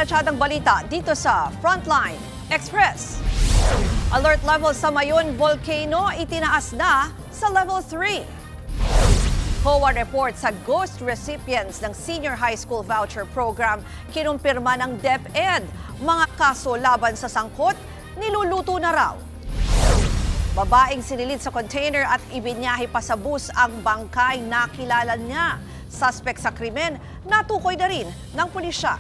karatsadang balita dito sa Frontline Express. Alert level sa Mayon Volcano itinaas na sa level 3. COA report sa ghost recipients ng Senior High School Voucher Program kinumpirma ng DepEd. Mga kaso laban sa sangkot, niluluto na raw. Babaeng sinilid sa container at ibinyahe pa sa bus ang bangkay na kilala niya. Suspect sa krimen, natukoy na rin ng pulisya.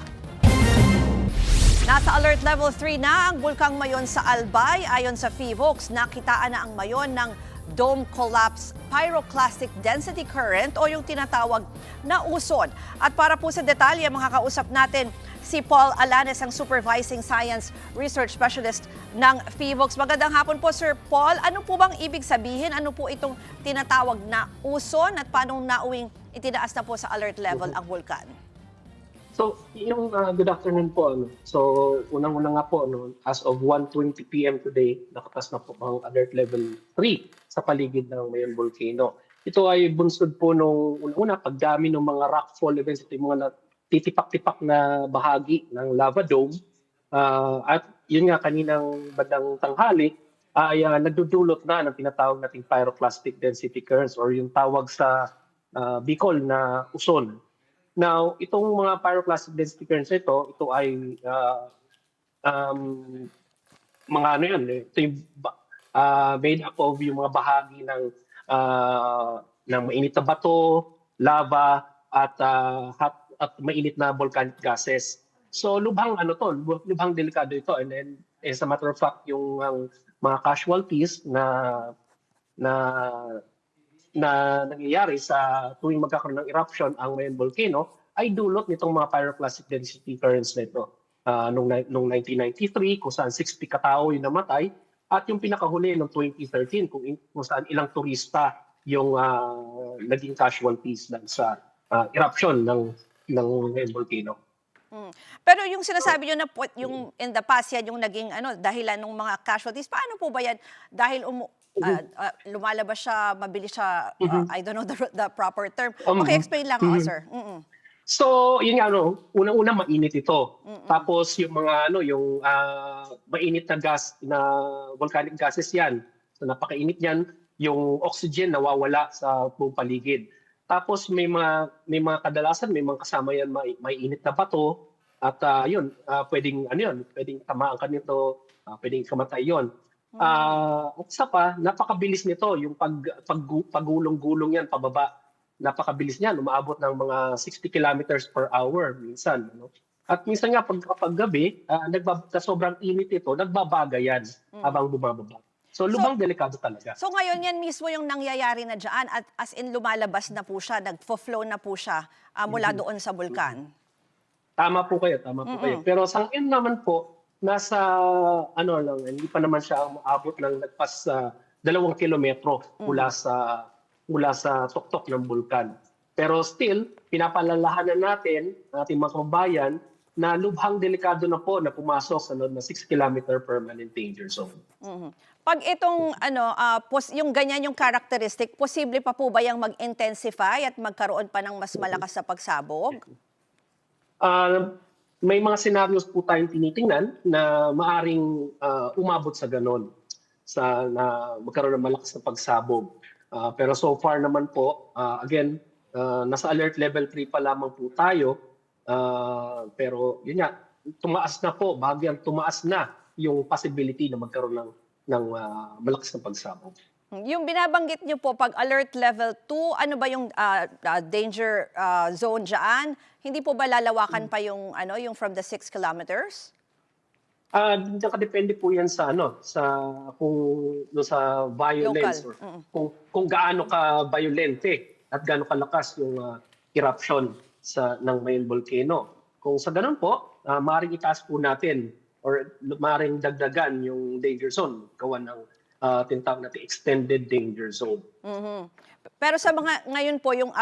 Nasa alert level 3 na ang Bulkang Mayon sa Albay. Ayon sa PHIVOLCS, nakitaan na ang Mayon ng dome collapse pyroclastic density current o yung tinatawag na uson. At para po sa detalye, makakausap natin si Paul Alanes, ang Supervising Science Research Specialist ng PHIVOLCS. Magandang hapon po, Sir Paul. Ano po bang ibig sabihin? Ano po itong tinatawag na uson at paano nauwing itinaas na po sa alert level ang bulkan? So, good afternoon po. So, unang-una nga po, as of 1:20 p.m. today, nakatas na po ang alert level 3 sa paligid ng Mayon Volcano. Ito ay bunsod po nung unang-una, pagdami ng mga rockfall events, ito yung mga titipak-tipak na bahagi ng lava dome. At yun nga, kaninang bandang tanghali, ay nagdudulot na ng tinatawag nating pyroclastic density currents or yung tawag sa Bicol na uson. Now, itong mga pyroclastic density currents ito ay mga ano yun, ito yung made up of yung mga bahagi ng mainit na bato, lava, at mainit na volcanic gases. So, lubhang delikado ito. And then, as a matter of fact, yung mga casualties na nangyayari sa tuwing magkakaroon ng eruption ang Mayon Volcano ay dulot nitong mga pyroclastic density currents nito. Noong 1993, kung saan 60 katao yung namatay, at yung pinakahuli noong 2013, kung saan ilang turista yung naging casualties sa eruption ng Mayon Volcano. Pero yung sinasabi nyo na yung in the past yan yung naging dahilan ng mga casualties, paano po ba yan? Dahil lumalabas siya, mabilis siya, I don't know the proper term. Okay, explain lang ako, sir. So, yun nga, unang-una mainit ito. Tapos yung mga mainit na gas, na volcanic gases yan. So, napakainit yan, yung oxygen nawawala sa buong paligid. Tapos may mga kadalasan, may mga kasama yan, may init na bato. At pwedeng tamaan ka nito, pwedeng kamatay yon. At isa pa, napakabilis nito, yung pagulong-gulong yan pababa. Napakabilis niyan, umaabot ng mga 60 kilometers per hour minsan. At minsan nga, kapag gabi, sobrang init ito, nagbabaga yan habang bumababa. So, lubhang delikado talaga. So, ngayon yan mismo yung nangyayari na dyan at as in lumalabas na po siya, nagfo-flow na po siya mula doon sa bulkan. Tama po kayo. Pero sa ngayon naman po, hindi pa naman siya maabot ng nagpas 2 kilometro mula sa tuktok ng bulkan. Pero still, pinapalalahanan natin ating mga kababayan na lubhang delikado na po na pumasok sa 6 kilometer permanent danger zone. Pag itong yung ganyan yung characteristic, posible pa po ba yung mag-intensify at magkaroon pa ng mas malakas sa pagsabog? May mga scenarios po tayong tinitingnan na maaring umabot sa ganon, na magkaroon ng malakas na pagsabog. Pero so far naman po, again, nasa alert level 3 pa lamang po tayo. Pero yun nga, bahagyang tumaas na yung possibility na magkaroon ng malakas na pagsabog. Yung binabanggit niyo po, pag alert level 2, ano ba yung danger zone dyan? Hindi po ba lalawakan pa yung from the 6 kilometers? Nakadepende po yan sa violence or kung gaano ka violente at gaano kalakas yung eruption ng Mayon Volcano. Kung sa ganun po, maaaring itaas po natin or maaaring dagdagan yung danger zone, gawa ng tinatawag natin extended danger zone. Pero sa mga ngayon po yung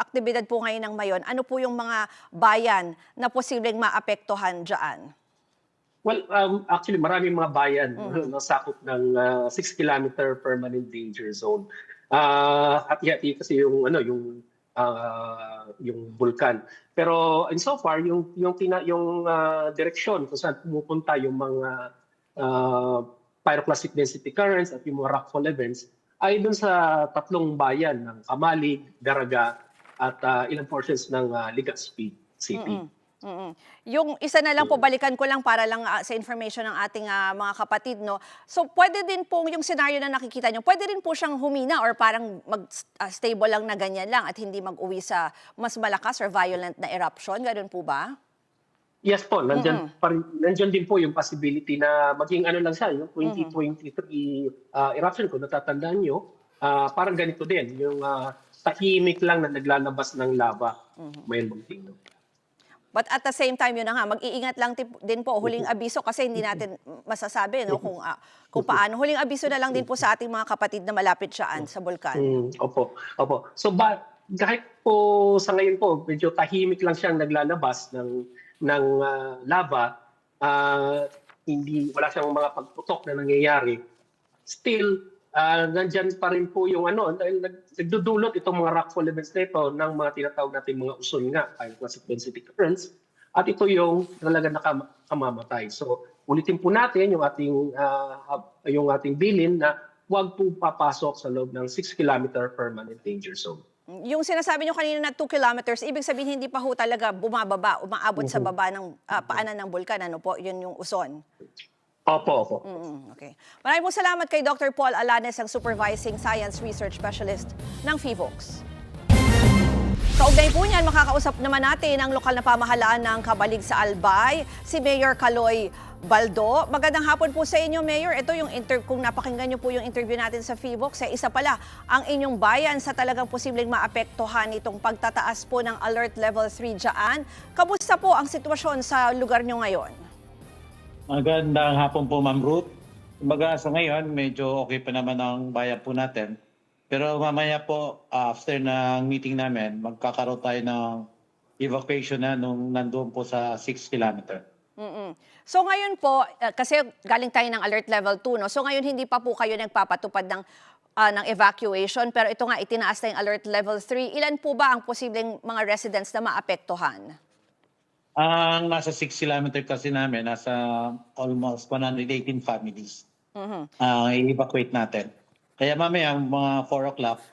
aktibidad po ngayon ng Mayon, ano po yung mga bayan na posibleng maapektuhan diyan? Well, actually maraming mga bayan nasakop ng 6 kilometer permanent danger zone. At kasi yung yung bulkan. Pero in so far yung direksyon kung saan pumupunta yung mga pyroclastic density currents at yung mga rockfall events ay dun sa tatlong bayan ng Kamalig, Daraga at ilang portions ng Legazpi City. Mm. Yung isa na lang po, balikan ko lang para lang sa information ng ating mga kapatid, no? So, pwede din po yung scenario na nakikita nyo, pwede rin po siyang humina or parang mag-stable lang na ganyan lang at hindi mag-uwi sa mas malakas or violent na eruption? Ganun po ba? Yes po, nandiyan din po yung possibility na maging ano lang siya, yung 2023 eruption ko, natatandaan nyo, parang ganito din, yung tahimik lang na naglalabas ng lava, may volcano. But at the same time, yun na nga, mag-iingat lang din po, huling abiso kasi hindi natin masasabi no, kung paano. Huling abiso na lang din po sa ating mga kapatid na malapit siyaan sa bulkan. Opo. So kahit po sa ngayon po, medyo tahimik lang siyang naglalabas ng lava, wala siyang mga pagputok na nangyayari. Still, nandyan pa rin po yung nagdudulot itong mga rockfall events nito ng mga tinatawag natin mga uson nga, pyroclastic density currents, at ito yung talaga nakamamatay. So, ulitin po natin yung ating bilin na huwag po papasok sa loob ng 6 kilometer permanent danger zone. Yung sinasabi nyo kanina na 2 kilometers, ibig sabihin hindi pa ho talaga umaabot sa baba ng paanan ng bulkan, ano po, yun yung uson. Opo. Okay. Maraming po salamat kay Dr. Paul Alanes, ang Supervising Science Research Specialist ng PHIVOLCS. Kaugnay po niyan, makakausap naman natin ang lokal na pamahalaan ng Kabalig sa Albay, si Mayor Kaloy Baldo. Magandang hapon po sa inyo, Mayor. Ito yung kung napakinggan niyo po yung interview natin sa PHIVOLCS, isa pala ang inyong bayan sa talagang posibleng maapektuhan itong pagtataas po ng Alert Level 3 dyan. Kamusta po ang sitwasyon sa lugar niyo ngayon? Magandang hapon po, Ma'am Ruth. Kumbaga sa ngayon, medyo okay pa naman ang bayan po natin. Pero mamaya po, after ng meeting namin, magkakaroon tayo ng evacuation na nung nandoon po sa 6 kilometer. So ngayon po, kasi galing tayo ng Alert Level 2, no? So ngayon hindi pa po kayo nagpapatupad ng evacuation, pero ito nga, itinaas na yung Alert Level 3. Ilan po ba ang posibleng mga residents na maapektuhan? Ang nasa 6 kilometer kasi namin, nasa almost 118 families. I-evacuate natin. Kaya mamaya, mga 4 o'clock,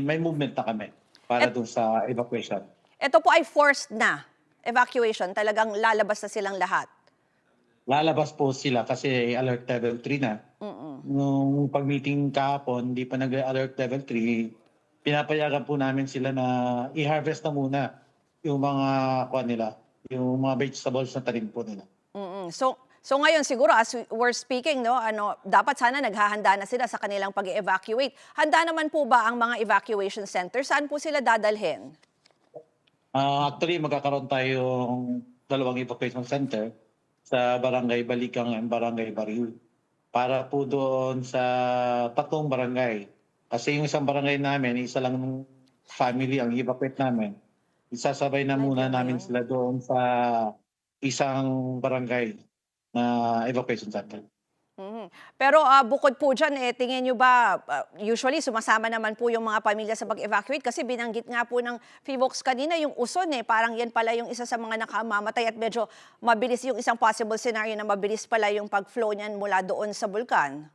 may movement na kami para dun sa evacuation. Ito po ay forced na evacuation. Talagang lalabas na silang lahat. Lalabas po sila kasi alert level 3 na. Nung pag-meeting kahapon, hindi pa nag-alert level 3, pinapayagan po namin sila na i-harvest na muna yung mga yung mga vegetables na tanim po nila. So ngayon siguro as we're speaking, no, dapat sana naghahanda na sila sa kanilang pag-evacuate. Handa naman po ba ang mga evacuation center? Saan po sila dadalhin? Actually, magkakaroon tayong 2 evacuation center sa Barangay Balikang and Barangay Baril. Para po doon sa 3 barangay. Kasi yung isang barangay namin, isa lang family ang evacuate namin. Isasabay na muna namin sila doon sa isang barangay na evacuation center. Pero bukod po dyan, tingin nyo ba, usually sumasama naman po yung mga pamilya sa pag-evacuate kasi binanggit nga po ng PHIVOLCS kanina yung uson parang yan pala yung isa sa mga nakamamatay at medyo mabilis yung isang possible scenario na mabilis pala yung pag-flow niyan mula doon sa bulkan.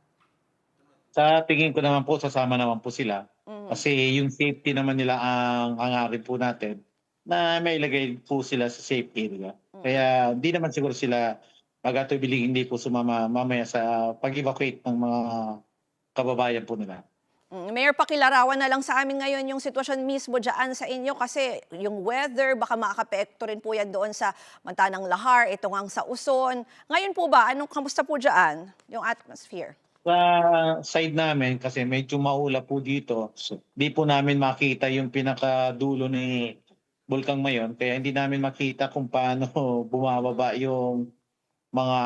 Sa tingin ko naman po, sasama naman po sila. Kasi yung safety naman nila ang hangarin po natin na may ilagay po sila sa safe area. Kaya hindi naman siguro sila magatubiling hindi po sumama mamaya sa pag-evacuate ng mga kababayan po nila. Mayor, pakilarawan na lang sa amin ngayon yung sitwasyon mismo dyan sa inyo kasi yung weather, baka makakapekto rin po yan doon sa Mantanang Lahar, ito ngang sa Uson. Ngayon po ba, kamusta po dyan yung atmosphere? Sa side namin, kasi medyo maula po dito, di po namin makita yung pinakadulo ni Bulkang Mayon, kaya hindi namin makita kung paano bumababa yung mga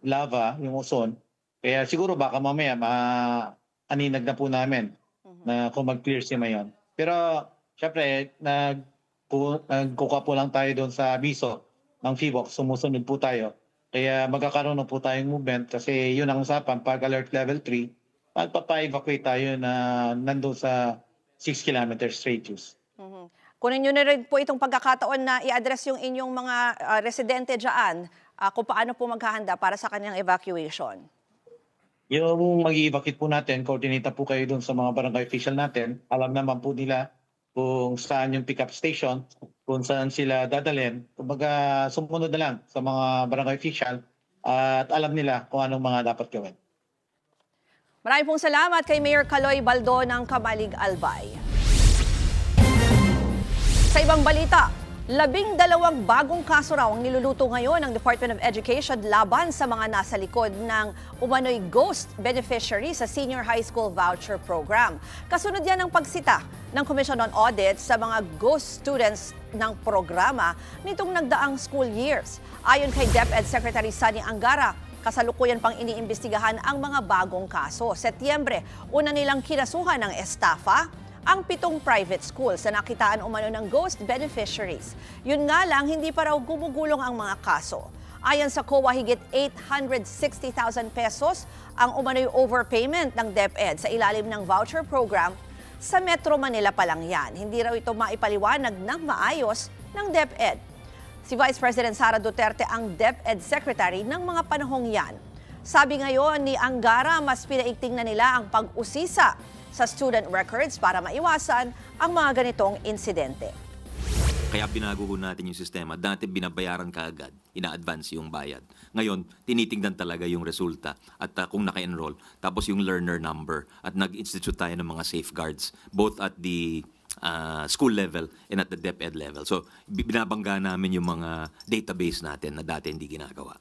lava, yung uson. Kaya siguro baka mamaya aninag na po namin na kung mag-clear si Mayon. Pero syempre, nagkuka po lang tayo doon sa abiso ng PHIVOLCS, sumusunod po tayo. Kaya magkakaroon na po tayong movement kasi yun ang usapan. Pag alert level 3, magpapa-evacuate tayo na nandun sa 6 kilometers radius. Kunin nyo na rin po itong pagkakataon na i-address yung inyong mga residente dyan kung paano po maghahanda para sa kanilang evacuation. Yung mag-i-evacuate po natin, coordinate po kayo dun sa mga barangay official natin. Alam naman po nila kung saan yung pick-up station, kung saan sila dadalhin. Kumbaga, sumunod na lang sa mga barangay official at alam nila kung anong mga dapat gawin. Maraming pong salamat kay Mayor Kaloy Baldo ng Kamalig Albay. Sa ibang balita, 12 bagong kaso raw ang niluluto ngayon ng Department of Education laban sa mga nasa likod ng umano'y ghost beneficiary sa Senior High School Voucher Program. Kasunod yan ng pagsita ng Commission on Audit sa mga ghost students ng programa nitong nagdaang school years. Ayon kay DepEd Secretary Sunny Angara, kasalukuyan pang iniimbestigahan ang mga bagong kaso. Setyembre, una nilang kinasuhan ng estafa ang 7 private schools na nakitaan umano ng ghost beneficiaries. Yun nga lang, hindi pa raw gumugulong ang mga kaso. Ayon sa COA, higit 860,000 pesos ang umano'y overpayment ng DepEd sa ilalim ng voucher program. Sa Metro Manila pa lang yan. Hindi raw ito maipaliwanag ng maayos ng DepEd. Si Vice President Sara Duterte ang DepEd Secretary ng mga panahong yan. Sabi ngayon ni Angara, mas pinaigting na nila ang pag-usisa sa student records para maiwasan ang mga ganitong insidente. Kaya binago natin yung sistema. Dati binabayaran ka agad, ina-advance yung bayad. Ngayon, tinitingnan talaga yung resulta at kung naka-enroll. Tapos yung learner number at nag-institute tayo ng mga safeguards both at the school level and at the DepEd level. So, binabangga namin yung mga database natin na dati hindi ginagawa.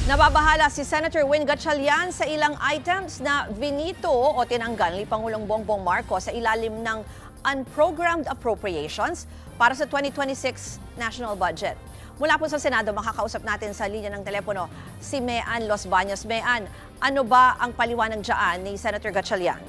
Nababahala si Senator Win Gatchalian sa ilang items na vinito o tinanggal ni Pangulong Bongbong Marcos sa ilalim ng unprogrammed appropriations para sa 2026 national budget. Mula po sa Senado, makakausap natin sa linya ng telepono si Mean Los Baños. Mean, ano ba ang paliwanag dyan ni Senator Gatchalian?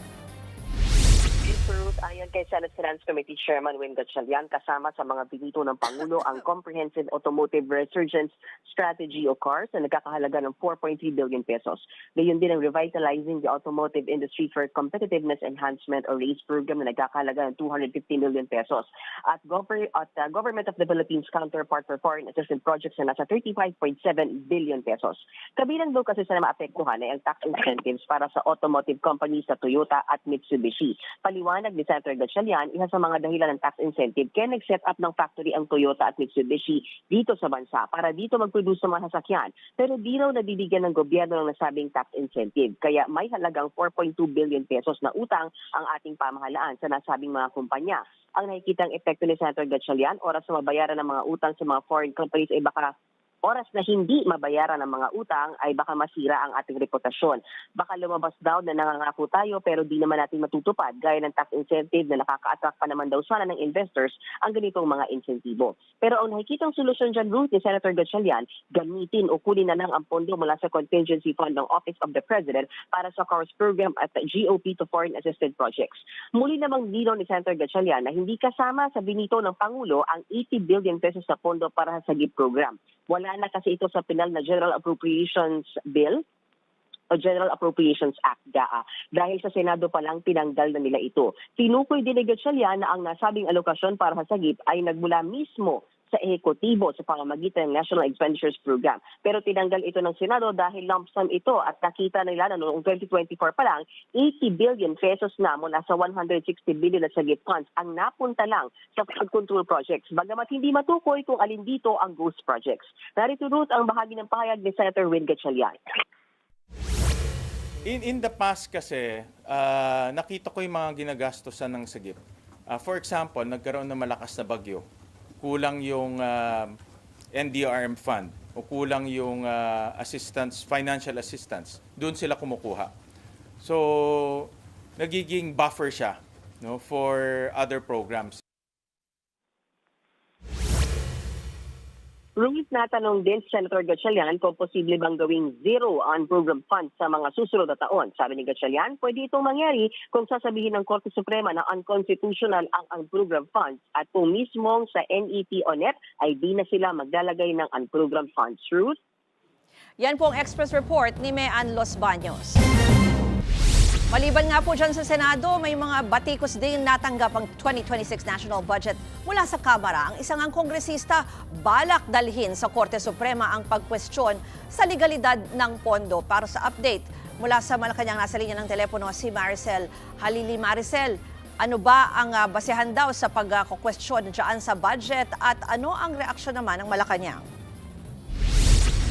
Ayon kay Senate Finance Committee Chairman Win Gatchalian, kasama sa mga binito ng Pangulo ang Comprehensive Automotive Resurgence Strategy o CARS na nagkakahalaga ng 4.3 billion pesos. Gayon din ang Revitalizing the Automotive Industry for Competitiveness Enhancement o RACE program na nagkakahalaga ng 250 million pesos. At Government of the Philippines Counterpart for Foreign Assistance Projects na nasa 35.7 billion pesos. Kabilang daw kasi sa maapektuhan ay ang tax incentives para sa automotive companies sa Toyota at Mitsubishi. Paliwanag ni Senator Gatchalian, isa sa mga dahilan ng tax incentive kaya nag-set up ng factory ang Toyota at Mitsubishi dito sa bansa para dito mag-produce ng mga sasakyan. Pero di raw nabibigyan ng gobyerno ng nasabing tax incentive. Kaya may halagang 4.2 billion pesos na utang ang ating pamahalaan sa nasabing mga kumpanya. Ang nakikitang epekto ni Senator Gatchalian, oras na mabayaran ng mga utang sa mga foreign companies ay baka oras na hindi mabayaran ng mga utang ay baka masira ang ating reputasyon. Baka lumabas daw na nangangako tayo pero di naman natin matutupad gaya ng tax incentive na nakaka-attract pa naman daw sana ng investors ang ganitong mga insentibo. Pero ang nakikitang solusyon dyan, Ruth, ni Senator Gatchalian, gamitin o kunin na lang ang pondo mula sa contingency fund ng Office of the President para sa CARS program at GOP to Foreign Assisted Projects. Muli namang dino ni Senator Gatchalian na hindi kasama sa binito ng Pangulo ang 80 billion pesos sa pondo para sa GIP program. Wala na kasi ito sa pinal na General Appropriations Bill o General Appropriations Act, GAA. Dahil sa Senado pa lang, tinanggal na nila ito. Tinukoy din ni Gatchalian na ang nasabing alokasyon para sa SAGIP ay nagmula mismo sa ehekutibo sa pamamagitan ng National Expenditures Program. Pero tinanggal ito ng Senado dahil lump sum ito at nakita nila na noong 2024 pa lang, 80 billion pesos na mula sa 160 billion na SAGIP funds ang napunta lang sa flood control projects. Bagamat hindi matukoy kung alin dito ang ghost projects. Narito Ruth ang bahagi ng pahayag ni Senator Win Gatchalian. In the past kasi, nakita ko yung mga ginagastosan ng SAGIP. For example, nagkaroon ng malakas na bagyo. Kulang yung NDRM fund o kulang yung financial assistance. Doon sila kumukuha. So, nagiging buffer siya, no, for other programs. Ruth, natanong din si Senator Gatchalian kung posible bang gawing zero on program funds sa mga susunod na taon. Sabi ni Gatchalian, pwede itong mangyari kung sasabihin ng Korte Suprema na unconstitutional ang unprogrammed funds at kung mismong sa NEP o NEP ay di na sila maglalagay ng unprogrammed funds. Ruth? Yan po ang Express Report ni Mean Los Baños. Maliban nga po dyan sa Senado, may mga batikos din natanggap ang 2026 national budget mula sa Kamara. Ang isang kongresista balak dalhin sa Korte Suprema ang pagkwestiyon sa legalidad ng pondo. Para sa update, mula sa Malacanang nasa linya ng telepono si Maricel Halili. Maricel, ano ba ang basehan daw sa pagkukwestiyon dyan sa budget at ano ang reaksyon naman ng Malacanang?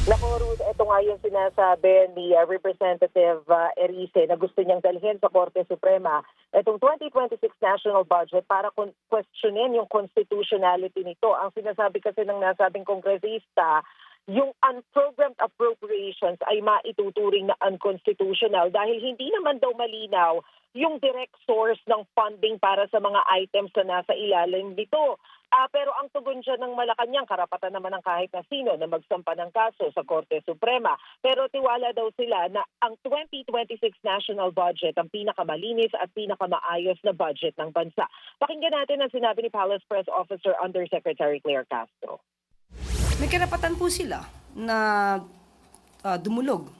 Naku, Ruth, ito nga yung sinasabi ni Representative Erice na gusto niyang dalhin sa Korte Suprema itong 2026 national budget para questionin yung constitutionality nito. Ang sinasabi kasi ng nasabing kongresista, yung unprogrammed appropriations ay maituturing na unconstitutional dahil hindi naman daw malinaw yung direct source ng funding para sa mga items na nasa ilalim nito. Pero ang tugon dyan ng Malacanang, karapatan naman ng kahit na sino na magsampa ng kaso sa Korte Suprema. Pero tiwala daw sila na ang 2026 national budget ang pinakamalinis at pinakamaayos na budget ng bansa. Pakinggan natin ang sinabi ni Palace Press Officer Undersecretary Claire Castro. May karapatan po sila na dumulog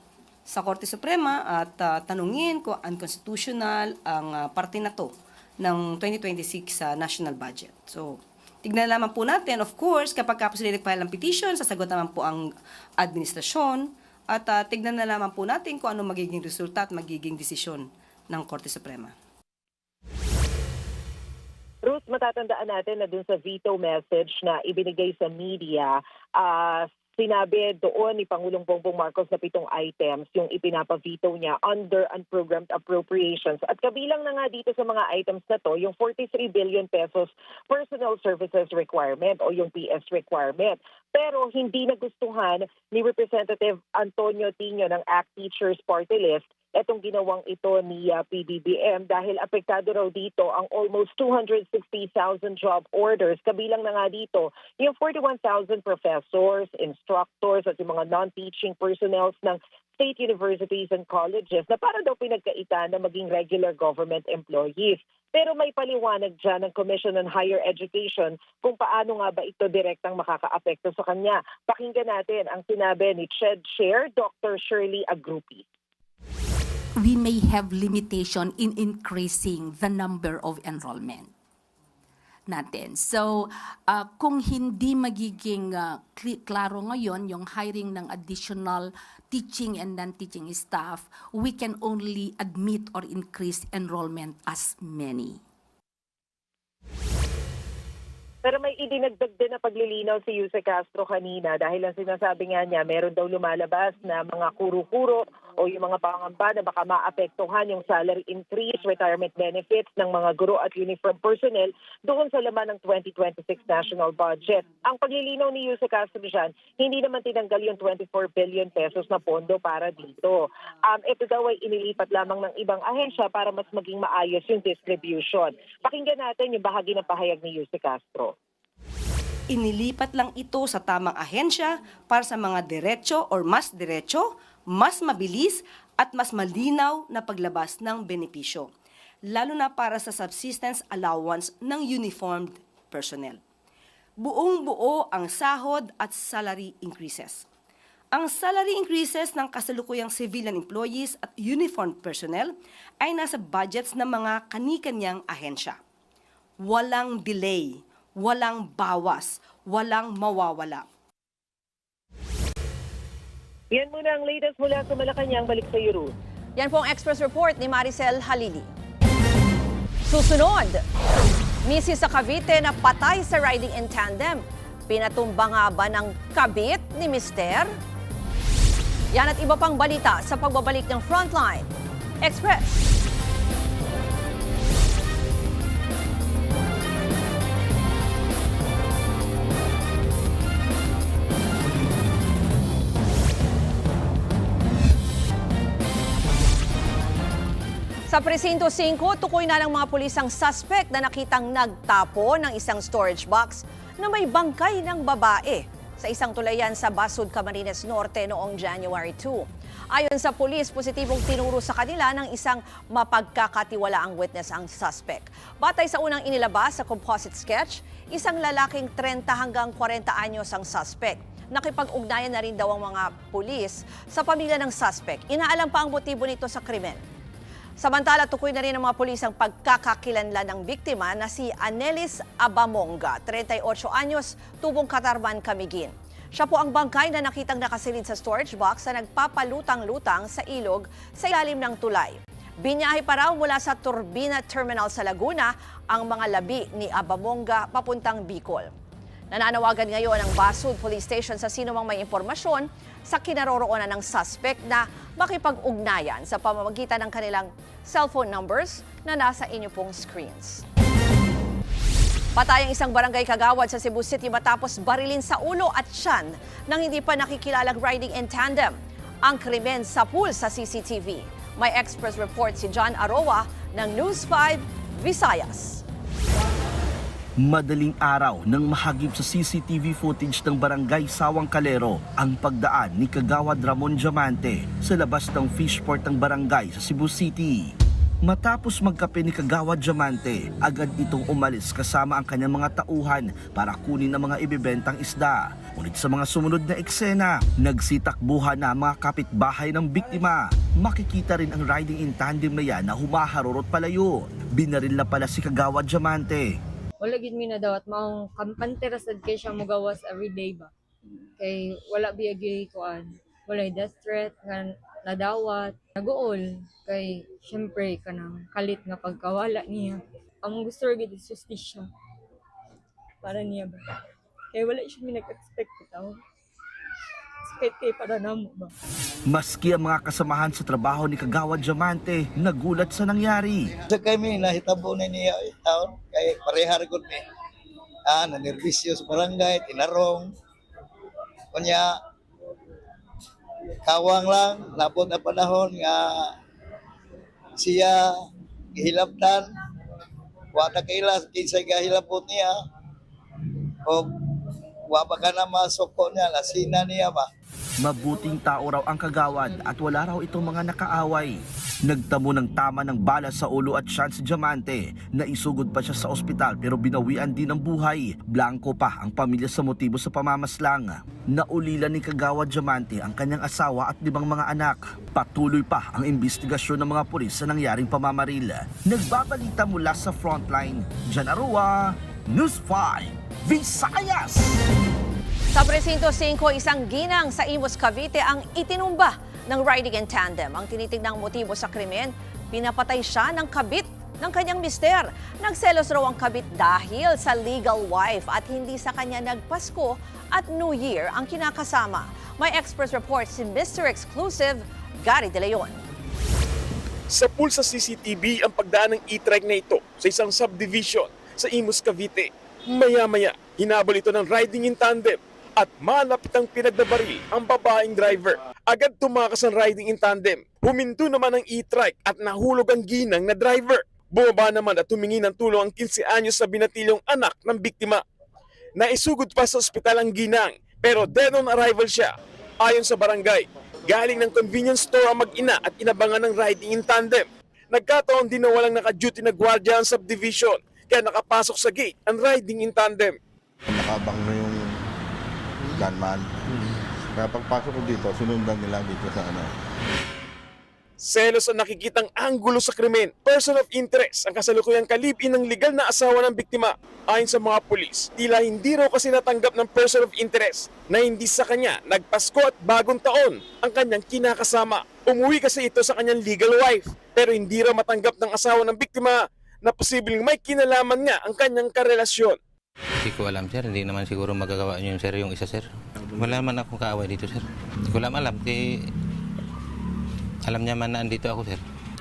sa Korte Suprema at tanungin kung unconstitutional ang parte na to ng 2026 national budget. So, tignan naman po natin, of course, kapag po sila nag-file ng petition, sasagot naman po ang administrasyon at tignan na naman po natin kung ano magiging resulta at magiging desisyon ng Korte Suprema. Ruth, matatandaan natin na dun sa veto message na ibinigay sa media, sinabi doon ni Pangulong Bongbong Marcos na 7 items yung ipinapa-veto niya under unprogrammed appropriations. At kabilang na nga dito sa mga items na to, yung 43 billion pesos personal services requirement o yung PS requirement. Pero hindi nagustuhan ni Representative Antonio Tino ng ACT Teachers Party List etong ginawang ito ni PBBM dahil apektado raw dito ang almost 260,000 job orders. Kabilang na nga dito yung 41,000 professors, instructors at yung mga non-teaching personnel ng state universities and colleges na para daw pinagkaitan na maging regular government employees. Pero may paliwanag dyan ng Commission on Higher Education kung paano nga ba ito direktang makakaapekto sa kanya. Pakinggan natin ang sinabi ni CHED Chair Dr. Shirley Agrupi. We may have limitation in increasing the number of enrollment natin. So, kung hindi magiging klaro ngayon yung hiring ng additional teaching and non-teaching staff, we can only admit or increase enrollment as many. Pero may idinagdag din na paglilinaw si Yuse Castro kanina dahil ang sinasabi nga niya meron daw lumalabas na mga kuro-kuro o yung mga pangamba na baka maapektuhan yung salary increase, retirement benefits ng mga guro at uniform personnel doon sa laman ng 2026 national budget. Ang paglilinaw ni Yuse Castro dyan, hindi naman tinanggal yung 24 billion pesos na pondo para dito. Ito daw ay inilipat lamang ng ibang ahensya para mas maging maayos yung distribution. Pakinggan natin yung bahagi ng pahayag ni Yuse Castro. Inilipat lang ito sa tamang ahensya para sa mga diretso or mas diretso, mas mabilis at mas malinaw na paglabas ng benepisyo, lalo na para sa subsistence allowance ng uniformed personnel. Buong-buo ang sahod at salary increases. Ang salary increases ng kasalukuyang civilian employees at uniformed personnel ay nasa budgets ng mga kani-kanyang ahensya. Walang delay, walang bawas, walang mawawala. Yan muna ang latest mula sa Malacanang. Balik sa iyo, Ruth. Yan po ang Express Report ni Maricel Halili. Susunod, misis sa Cavite na patay sa riding in tandem. Pinatumba nga ba ng kabit ni Mister? Yan at iba pang balita sa pagbabalik ng Frontline Express. Sa Presinto 5, tukoy na ng mga pulis ang suspect na nakitang nagtapo ng isang storage box na may bangkay ng babae sa isang tulayan sa Basud, Camarines Norte noong January 2. Ayon sa pulis, positibong tinuro sa kanila ng isang mapagkakatiwalaang witness ang suspect. Batay sa unang inilabas sa composite sketch, isang lalaking 30 hanggang 40 anyos ang suspect. Nakipag-ugnayan na rin daw ang mga pulis sa pamilya ng suspect. Inaalam pa ang motibo nito sa krimen. Samantala, tukoy na rin ng mga pulis ang pagkakakilanlan ng biktima na si Anelis Abamonga, 38 anyos, tubong Katarman, Camiguin. Siya po ang bangkay na nakitang nakasilid sa storage box na nagpapalutang-lutang sa ilog sa ilalim ng tulay. Binyahe pa raw mula sa Turbina Terminal sa Laguna ang mga labi ni Abamonga papuntang Bicol. Nananawagan ngayon ang Basud Police Station sa sino mang may impormasyon sa kinaroroonan ng suspect na makipag-ugnayan sa pamamagitan ng kanilang cellphone numbers na nasa inyo pong screens. Patay ang isang barangay kagawad sa Cebu City matapos barilin sa ulo at tiyan ng hindi pa nakikilalang riding in tandem. Ang krimen sa pool sa CCTV. May Express report si John Aroa ng News 5 Visayas. Madaling araw nang mahagip sa CCTV footage ng barangay Sawang Calero ang pagdaan ni Kagawad Ramon Diamante sa labas ng fishport ng barangay sa Cebu City. Matapos magkape ni Kagawad Diamante, agad itong umalis kasama ang kanyang mga tauhan para kunin ang mga ibebentang isda. Ngunit sa mga sumunod na eksena, nagsitakbuhan na ang mga kapitbahay ng biktima. Makikita rin ang riding in tandem na yan na humaharurot palayo. Binaril na pala si Kagawad Diamante. Wala gid mi nadawat maong kampantera sad kay siya mogawas everyday ba. Kay wala biyagi kuan. Wala death threat nga nadawat, naguol kay syempre kanang kalit nga pagkawala niya. Ang gusto ra gid is justisya para niya ba. Kay wala siya mi nag-expect bitaw. Expect kay para namo ba. Maski ang mga kasamahan sa trabaho ni Kagawad Diamante, nagulat sa nangyari. Sa kami, nahitabo na niya taon, kay parehar ko ni. Nanervisyo sa barangay, tinarong. Kunya, kawang lang, nabot na panahon nga siya gihilaptan. Wata kailas, kinsay gahilapot niya. O wapa ka na masoko niya, lasina niya ba? Mabuting tao raw ang Kagawad at wala raw itong mga nakaaway. Nagtamo ng tama ng bala sa ulo at tiyan si Diamante. Naisugod pa siya sa ospital pero binawian din ng buhay. Blanco pa ang pamilya sa motibo sa pamamaslang. Naulilan ni Kagawad Diamante ang kanyang asawa at 5 mga anak. Patuloy pa ang investigasyon ng mga pulis sa nangyaring pamamaril. Nagbabalita mula sa frontline, John Aroa, News 5, Visayas! Sa Presinto 5, isang ginang sa Imus, Cavite ang itinumba ng riding in tandem. Ang tinitignang motibo sa krimen, pinapatay siya ng kabit ng kanyang mister. Nagselos raw ang kabit dahil sa legal wife at hindi sa kanya nagpasko at New Year ang kinakasama. May Express report si Mr. Exclusive, Gary De Leon. Sa pool sa CCTV ang pagdaan ng e-trike na ito sa isang subdivision sa Imus, Cavite. Maya-maya, hinabol ito ng riding in tandem at malapit ang pinagbabaril ang babaeng driver. Agad tumakas ang riding in tandem. Huminto naman ang e-trike at nahulog ang ginang na driver. Bumaba naman at humingi ng tulong ang 15 anyos na binatilyong anak ng biktima. Naisugod pa sa ospital ang ginang pero dead on arrival siya. Ayon sa barangay, galing ng convenience store ang mag-ina at inabangan ng riding in tandem. Nagkataon din na walang naka-duty na gwardiya ang subdivision kaya nakapasok sa gate ang riding in tandem. Nakabang na yung gunman. Kaya pagpasok ko dito, sinundan nila dito sa ano. Selos ang nakikitang anggulo sa krimen. Person of interest ang kasalukuyang kalibin ng legal na asawa ng biktima. Ayon sa mga pulis, tila hindi raw kasi natanggap ng person of interest na hindi sa kanya nagpasko at bagong taon ang kanyang kinakasama. Umuwi kasi ito sa kanyang legal wife pero hindi raw matanggap ng asawa ng biktima na posibleng may kinalaman nga ang kanyang karelasyon. Hindi ko alam, sir. Hindi naman siguro magagawa niyo yung sir, yung isa, sir. Wala man akong kaaway dito, sir. Hindi ko alam. Alam niya man na andito ako, sir.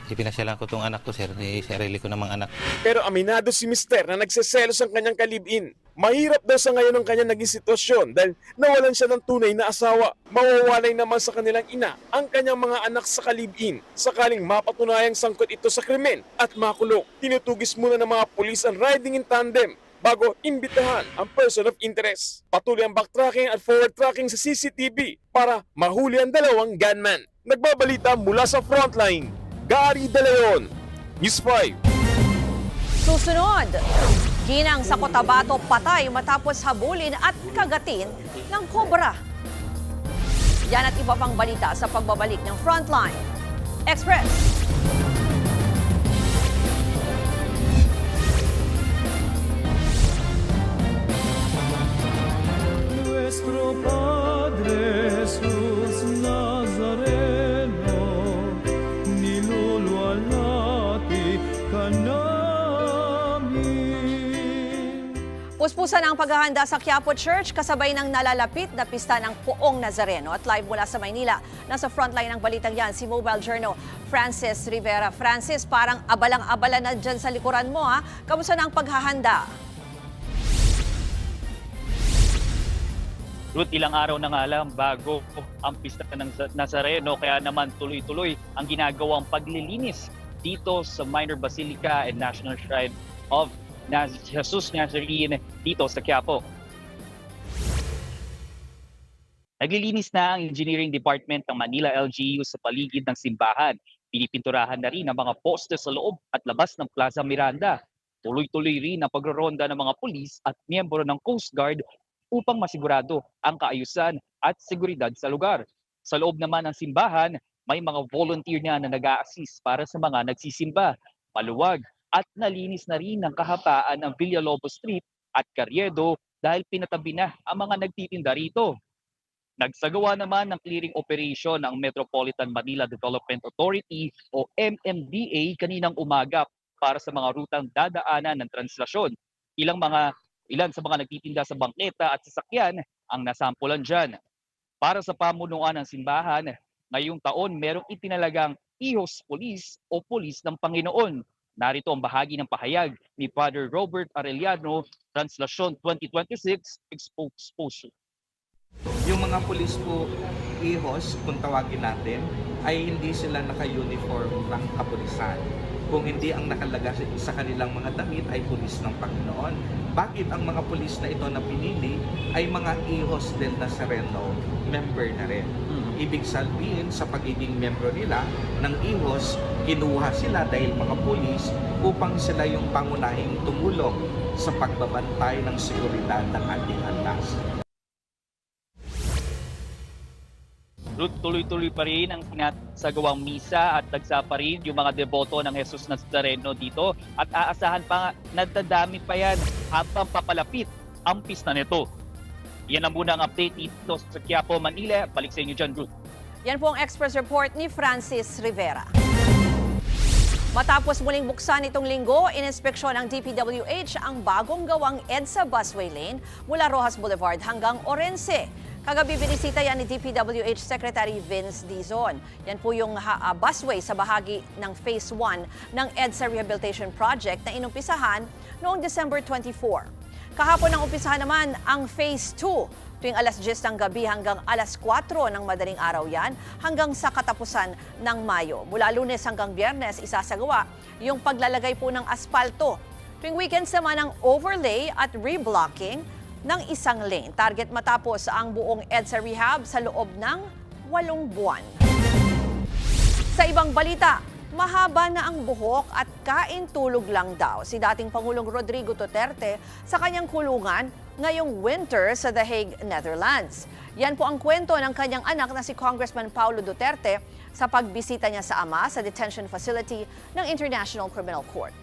Ipinasyalan ko tong anak ko, sir. Sarili ko namang anak. Pero aminado si Mister na nagseselos ang kanyang kalibin. Mahirap daw sa ngayon ang kanyang naging sitwasyon dahil nawalan siya ng tunay na asawa. Mawawalay naman sa kanilang ina ang kanyang mga anak sa kalibin. Sakaling mapatunayang sangkot ito sa krimen at makulong, tinutugis muna ng mga pulis ang riding in tandem bago imbitahan ang person of interest. Patuloy ang backtracking at forward tracking sa CCTV para mahuli ang dalawang gunman. Nagbabalita mula sa frontline, Gary De Leon, News 5. Susunod, ginang sa Cotabato patay matapos habulin at kagatin ng kobra. Yan at iba pang balita sa pagbabalik ng Frontline Express. Puspusan ang paghahanda sa Quiapo Church kasabay ng nalalapit na pista ng Poong Nazareno. At live mula sa Maynila, nasa frontline ng balitang yan si Mobile Journal Francis Rivera. Francis, parang abalang-abala na dyan sa likuran mo ha. Kamusta na ang paghahanda? Ruth, ilang araw na nga lang bago ang pista ng Nazareno, kaya naman tuloy-tuloy ang ginagawang paglilinis dito sa Minor Basilica and National Shrine of Jesus Nazarene dito sa Quiapo. Naglilinis na ang Engineering Department ng Manila LGU sa paligid ng simbahan. Pinipinturahan na rin ang mga poste sa loob at labas ng Plaza Miranda. Tuloy-tuloy rin ang pagroronda ng mga pulis at miyembro ng Coast Guard upang masigurado ang kaayusan at seguridad sa lugar. Sa loob naman ng simbahan, may mga volunteer na nag-a-assist para sa mga nagsisimba. Maluwag at nalinis na rin ang kahabaan ng Villalobos Street at Carriedo dahil pinatabi na ang mga nagtitinda rito. Nagsagawa naman ng clearing operation ng Metropolitan Manila Development Authority o MMDA kaninang umaga para sa mga rutang dadaanan ng translasyon. Ilan sa mga nagtitinda sa bangketa at sasakyan ang nasampulan dyan. Para sa pamunuan ng simbahan, ngayong taon merong itinalagang Ihos Police o Police ng Panginoon. Narito ang bahagi ng pahayag ni Father Robert Arellano, Translasyon 2026 Exposure. Yung mga pulis po, ihos, kung tawagin natin, ay hindi sila naka-uniform ng kapulisan. Kung hindi ang nakalaga sa kanilang mga damit ay pulis ng Panginoon. Bakit ang mga pulis na ito na pinili ay mga ihos del Nazareno member na rin? Ibig sabihin sa pagiging membro nila ng ihos, kinuha sila dahil mga pulis upang sila yung pangunahing tumulong sa pagbabantay ng seguridad ng ating antas. Tuloy-tuloy pa rin ang sinasagawang misa at dagsa pa rin yung mga deboto ng Jesus Nazareno dito at aasahan pa na dadami pa yan habang papalapit ang pista nito. Yan ang muna ang update dito sa Quiapo, Manila. Balik sa inyo dyan, Ruth. Yan po ang Express Report ni Francis Rivera. Matapos muling buksan itong linggo, ininspeksyon ng DPWH ang bagong gawang EDSA busway lane mula Rojas Boulevard hanggang Orense. Kagabi binisita yan ni DPWH Secretary Vince Dizon. Yan po yung busway sa bahagi ng Phase 1 ng EDSA Rehabilitation Project na inumpisahan noong December 24. Kahapon ang umpisahan naman ang Phase 2. Tuwing alas 10 ng gabi hanggang alas 4 ng madaling araw yan hanggang sa katapusan ng Mayo. Mula Lunes hanggang Biyernes isasagawa yung paglalagay po ng aspalto. Tuwing weekends naman ang overlay at reblocking ng isang lane. Target matapos ang buong EDSA rehab sa loob ng 8 buwan. Sa ibang balita, mahaba na ang buhok at kain-tulog lang daw si dating Pangulong Rodrigo Duterte sa kanyang kulungan ngayong winter sa The Hague, Netherlands. Yan po ang kwento ng kanyang anak na si Congressman Paulo Duterte sa pagbisita niya sa ama sa detention facility ng International Criminal Court.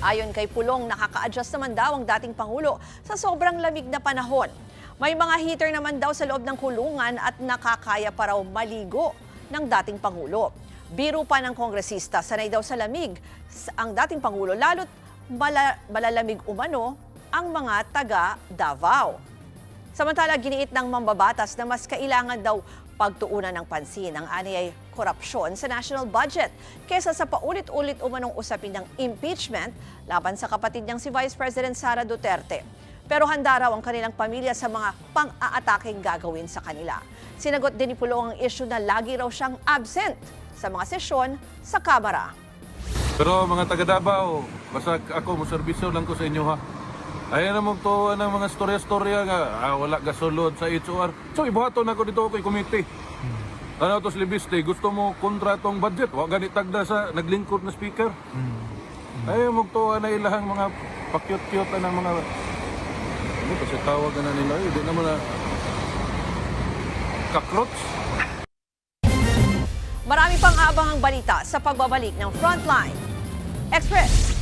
Ayon kay Pulong, nakaka-adjust naman daw ang dating Pangulo sa sobrang lamig na panahon. May mga heater naman daw sa loob ng kulungan at nakakaya pa raw maligo ng dating Pangulo. Biro pa ng kongresista, sanay daw sa lamig ang dating Pangulo, lalo't malalamig umano ang mga taga Davao. Samantala, giniit ng mambabatas na mas kailangan daw pagtuunan ng pansin ang aniyay korupsyon sa national budget kesa sa paulit-ulit umanong usapin ng impeachment laban sa kapatid niyang si Vice President Sara Duterte. Pero handa raw ang kanilang pamilya sa mga pang-aataking gagawin sa kanila. Sinagot din ni Pulong ang issue na lagi raw siyang absent sa mga sesyon sa Kamara. Pero mga taga Davao, basta ako mo serbisyo lang ko sa inyo ha. Ayan namang to ng mga storya-storya nga, wala gasulod sa HOR. So ibuhaton ako dito kay committee. Ano to libiste, gusto mo kontratong budget, wa ganit tagda sa naglingkod na speaker. Ayan mo to na ilahang mga pakyut-kyut ng mga ano kasi tawag na nila, di naman na cockroach. Marami pang abangang balita sa pagbabalik ng Frontline Express.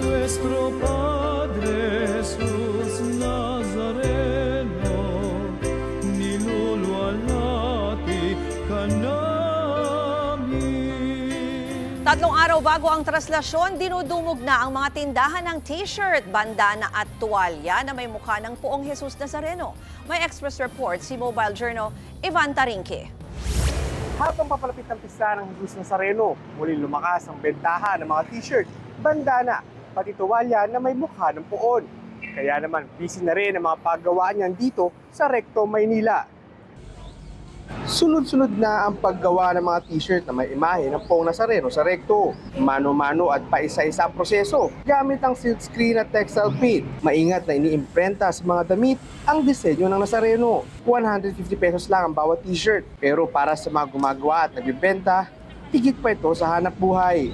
Nuestro Padre Jesús Nazareno, nilulo 3 araw bago ang traslasyon, dinudumog na ang mga tindahan ng t-shirt, bandana at tuwalya na may mukha ng Poong Jesus Nazareno. May Express report si Mobile Journal Ivan Tarinque. Habang papalapit ng pista ng Jesus Nazareno, muling lumakas ang bentahan ng mga t-shirt, bandana, pati tuwalya na may mukha ng poon. Kaya naman, busy na rin ang mga paggawaan niyan dito sa Recto, Maynila. Sunod-sunod na ang paggawa ng mga t-shirt na may imahe ng Poong Nazareno sa Recto. Mano-mano at paisa-isa ang proseso gamit ang silkscreen at textile print. Maingat na iniimprenta sa mga damit ang disenyo ng Nazareno. 150 pesos lang ang bawat t-shirt. Pero para sa mga gumagawa at nagbibenta, higit pa ito sa hanap buhay.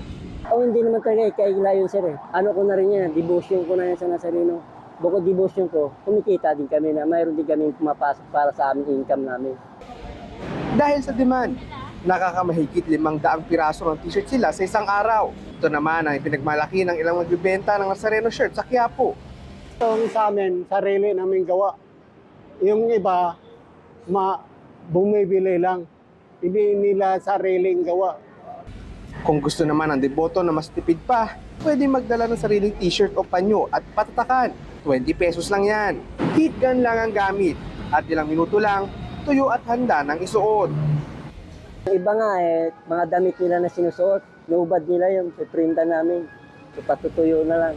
Hindi naman talaga ikaigla yun, sir. Ano ko na rin yan, devotion ko na yan sa Nazareno. Bukod devotion ko, kumikita din kami na mayroon din kami pumapasok para sa aming income namin. Dahil sa demand, nakakamahigit 500 piraso ng t-shirt sila sa isang araw. Ito naman ang pinagmalaki ng ilang magbibenta ng Nazareno shirt sa Quiapo. Itong sa amin, sarili namin gawa. Yung iba, bumibili lang. Hindi nila sariling gawa. Kung gusto naman ng deboto na mas tipid pa, pwede magdala ng sariling t-shirt o panyo at patatakan. 20 pesos lang yan. Heat gun lang ang gamit at ilang minuto lang, tuyo at handa ng isuot. Iba nga mga damit nila na sinusuot, nubad nila yung piprinta namin. Patutuyo na lang.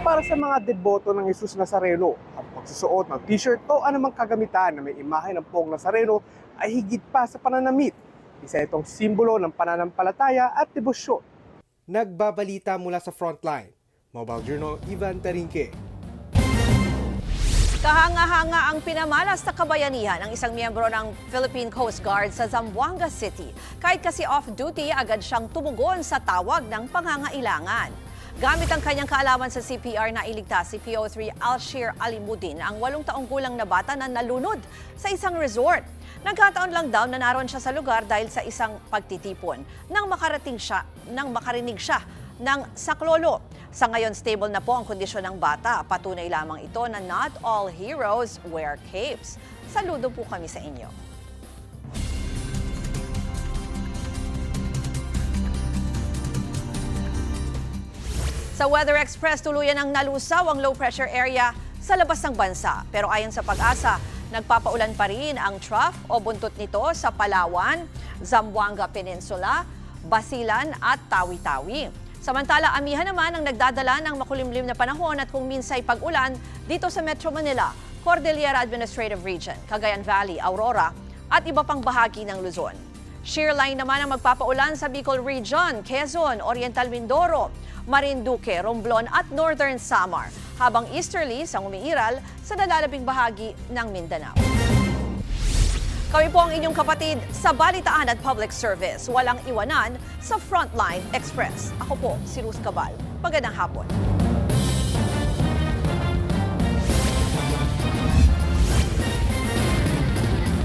Para sa mga deboto ng Jesus Nazareno, ang pagsusuot ng t-shirt o anumang kagamitan na may imahe ng Poong Nazareno ay higit pa sa pananamit. Isa itong simbolo ng pananampalataya at debosyon. Nagbabalita mula sa Frontline. Mobile Journal, Ivan Tarinque. Kahanga-hanga ang pinamalas na kabayanihan ng isang miyembro ng Philippine Coast Guard sa Zamboanga City. Kahit kasi off-duty, agad siyang tumugon sa tawag ng pangangailangan. Gamit ang kanyang kaalaman sa CPR na iligtas si PO3 Alshir Alimudin, ang 8 taong gulang na bata na nalunod sa isang resort. Nagkataon lang daw na naroon siya sa lugar dahil sa isang pagtitipon nang makarinig siya ng saklolo. Sa ngayon, stable na po ang kondisyon ng bata. Patunay lamang ito na not all heroes wear capes. Saludo po kami sa inyo. Sa Weather Express, tuluyan ang nalusaw ang low pressure area sa labas ng bansa. Pero ayon sa Pag-asa, nagpapaulan pa rin ang trough o buntot nito sa Palawan, Zamboanga Peninsula, Basilan at Tawi-Tawi. Samantala, amihan naman ang nagdadala ng makulimlim na panahon at kung minsay pag-ulan dito sa Metro Manila, Cordillera Administrative Region, Cagayan Valley, Aurora at iba pang bahagi ng Luzon. Shear line naman ang magpapaulan sa Bicol Region, Quezon, Oriental Mindoro, Marinduque, Romblon at Northern Samar, habang easterlies ang umiiral sa nalalabing bahagi ng Mindanao. Kami po ang inyong kapatid sa Balitaan at Public Service. Walang iwanan sa Frontline Express. Ako po si Ruth Cabal. Magandang hapon.